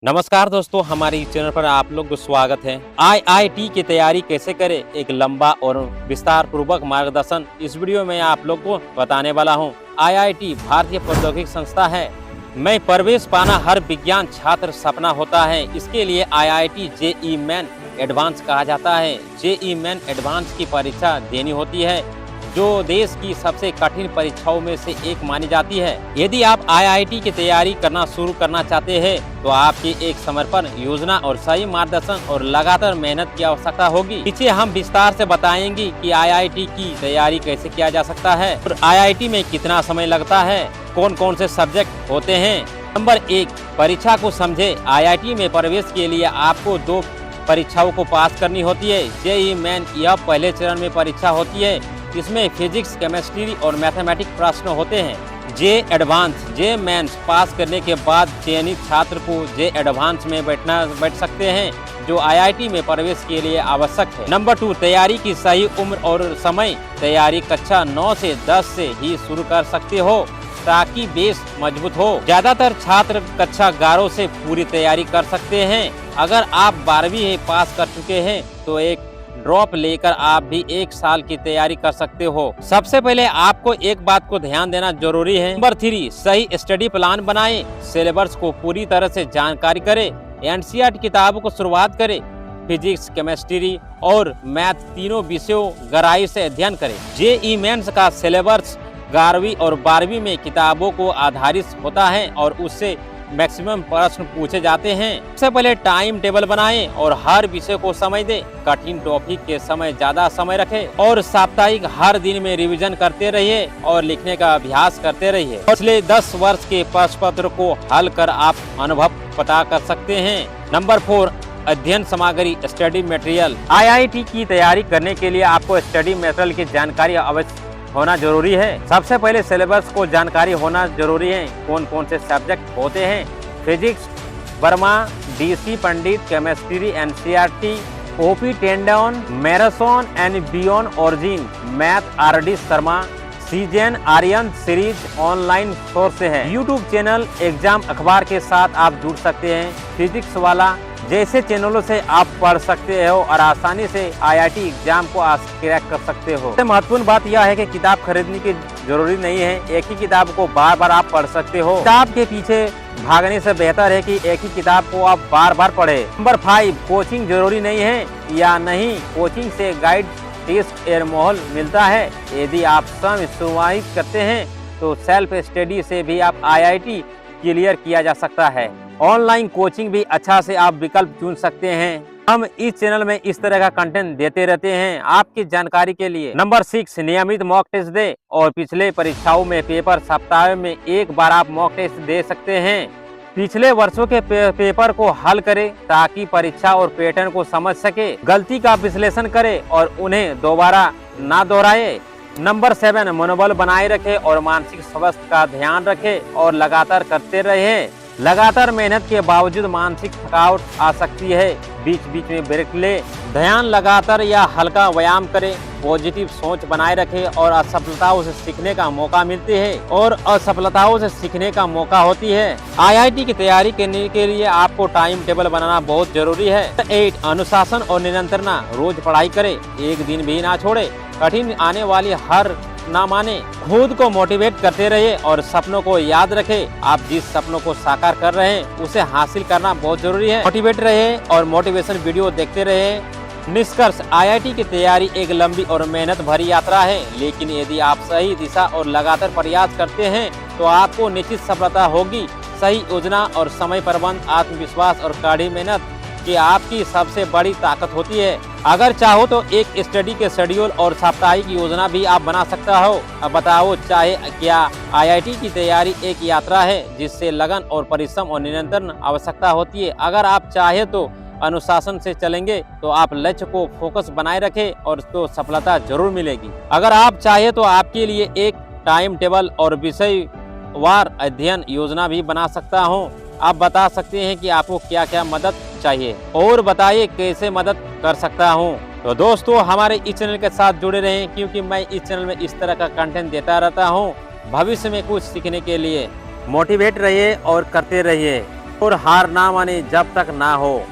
नमस्कार दोस्तों, हमारे इस चैनल पर आप लोग को स्वागत है। आईआईटी की तैयारी कैसे करें, एक लंबा और विस्तार पूर्वक मार्गदर्शन इस वीडियो में आप लोग को बताने वाला हूं। आईआईटी भारतीय प्रौद्योगिकी संस्था है। में प्रवेश पाना हर विज्ञान छात्र सपना होता है। इसके लिए आईआईटी जेईई मेन एडवांस कहा जाता है। जेईई मेन एडवांस की परीक्षा देनी होती है, जो देश की सबसे कठिन परीक्षाओं में से एक मानी जाती है। यदि आप आईआईटी की तैयारी करना शुरू करना चाहते हैं तो आपकी एक समर्पण योजना और सही मार्गदर्शन और लगातार मेहनत की आवश्यकता होगी। पीछे हम विस्तार से बताएंगे कि आईआईटी की तैयारी कैसे किया जा सकता है और आईआईटी में कितना समय लगता है, कौन कौन से सब्जेक्ट होते हैं। नंबर 1, परीक्षा को समझे। आईआईटी में प्रवेश के लिए आपको 2 परीक्षाओं को पास करनी होती है। जेईई मेन यह पहले चरण में परीक्षा होती है। इसमें फिजिक्स, केमिस्ट्री और मैथमेटिक्स प्रश्न होते हैं। जे मेंस पास करने के बाद चयनित छात्र को जे एडवांस में बैठ सकते हैं, जो आईआईटी में प्रवेश के लिए आवश्यक है। नंबर 2, तैयारी की सही उम्र और समय। तैयारी कक्षा 9 से 10 से ही शुरू कर सकते हो ताकि बेस मजबूत हो। ज्यादातर छात्र कक्षा 11 से पूरी तैयारी कर सकते हैं। अगर आप 12वीं पास कर चुके हैं तो एक ड्रॉप लेकर आप भी 1 साल की तैयारी कर सकते हो। सबसे पहले आपको एक बात को ध्यान देना जरूरी है। नंबर 3, सही स्टडी प्लान बनाएं। सिलेबस को पूरी तरह से जानकारी करें। एनसीईआरटी किताबों को शुरुआत करें। फिजिक्स, केमिस्ट्री और मैथ तीनों विषयों गहराई से अध्ययन करें। जेईई मेंस का सिलेबस 11वीं और 12वीं में किताबों को आधारित होता है और उससे मैक्सिमम प्रश्न पूछे जाते हैं। सबसे पहले टाइम टेबल बनाएं और हर विषय को समझ दें। कठिन टॉपिक के समय ज्यादा समय रखें और साप्ताहिक हर दिन में रिवीजन करते रहिए और लिखने का अभ्यास करते रहिए। पिछले 10 वर्ष के प्रश्न पत्र को हल कर आप अनुभव पता कर सकते हैं। नंबर 4, अध्ययन सामग्री, स्टडी मटेरियल। आईआईटी की तैयारी करने के लिए आपको स्टडी मटेरियल की जानकारी अवश्य होना जरूरी है। सबसे पहले सिलेबस को जानकारी होना जरूरी है। कौन कौन से सब्जेक्ट होते हैं। Physics Verma, DC Pandit, chemistry NCERT, OP Tandon, marathon and beyond origin, math RD Sharma, season Aryan series online source है। यूट्यूब चैनल एग्जाम अखबार के साथ आप जुड़ सकते हैं। फिजिक्स वाला जैसे चैनलों से आप पढ़ सकते हो और आसानी से आईआईटी एग्जाम को क्रैक कर सकते हो। सबसे महत्वपूर्ण बात यह है कि किताब खरीदने की जरूरी नहीं है। एक ही किताब को बार बार आप पढ़ सकते हो। किताब के पीछे भागने से बेहतर है कि एक ही किताब को आप बार बार पढ़े। नंबर 5, कोचिंग जरूरी नहीं है या नहीं। कोचिंग से गाइड, टेस्ट और माहौल मिलता है। यदि आप स्वयं शुरुआत करते हैं तो सेल्फ स्टडी से भी आप आईआईटी क्लियर किया जा सकता है। ऑनलाइन कोचिंग भी अच्छा से आप विकल्प चुन सकते हैं। हम इस चैनल में इस तरह का कंटेंट देते रहते हैं आपकी जानकारी के लिए। नंबर 6, नियमित मॉक टेस्ट दे और पिछले परीक्षाओं में पेपर सप्ताह में 1 बार आप मॉक टेस्ट दे सकते हैं। पिछले वर्षों के पेपर को हल करें ताकि परीक्षा और पैटर्न को समझ सके। गलती का विश्लेषण करें और उन्हें दोबारा ना दोहराए। नंबर 7, मनोबल बनाए रखें और मानसिक स्वास्थ्य का ध्यान रखें और लगातार करते रहें। लगातार मेहनत के बावजूद मानसिक थकावट आ सकती है। बीच बीच में ब्रेक ले। ध्यान लगातार या हल्का व्यायाम करें। पॉजिटिव सोच बनाए रखें और असफलताओं से सीखने का मौका मिलती है और असफलताओं से सीखने का मौका होती है। आईआईटी की तैयारी करने के लिए आपको टाइम टेबल बनाना बहुत जरूरी है। 8, अनुशासन और निरंतरता। रोज पढ़ाई करें, एक दिन भी ना छोड़े। कठिन आने वाली हर ना माने। खुद को मोटिवेट करते रहिए और सपनों को याद रखें। आप जिस सपनों को साकार कर रहे हैं उसे हासिल करना बहुत जरूरी है। मोटिवेट रहे और मोटिवेशन वीडियो देखते रहे। निष्कर्ष, आईआईटी की तैयारी एक लंबी और मेहनत भरी यात्रा है, लेकिन यदि आप सही दिशा और लगातार प्रयास करते हैं तो आपको निश्चित सफलता होगी। सही योजना और समय प्रबंध, आत्मविश्वास और कड़ी मेहनत कि आपकी सबसे बड़ी ताकत होती है। अगर चाहो तो एक स्टडी के शेड्यूल और साप्ताहिक योजना भी आप बना सकता हो। अब बताओ, चाहे क्या आईआईटी की तैयारी एक यात्रा है जिससे लगन और परिश्रम और निरंतर आवश्यकता होती है। अगर आप चाहे तो अनुशासन से चलेंगे तो आप लक्ष्य को फोकस बनाए रखें और तो सफलता जरूर मिलेगी। अगर आप चाहे तो आपके लिए एक टाइम टेबल और विषयवार अध्ययन योजना भी बना सकता हूँ। आप बता सकते हैं कि आपको क्या क्या मदद चाहिए और बताइए कैसे मदद कर सकता हूं। तो दोस्तों, हमारे इस चैनल के साथ जुड़े रहें क्योंकि मैं इस चैनल में इस तरह का कंटेंट देता रहता हूं। भविष्य में कुछ सीखने के लिए मोटिवेट रहिए और करते रहिए। और हार ना माने जब तक ना हो।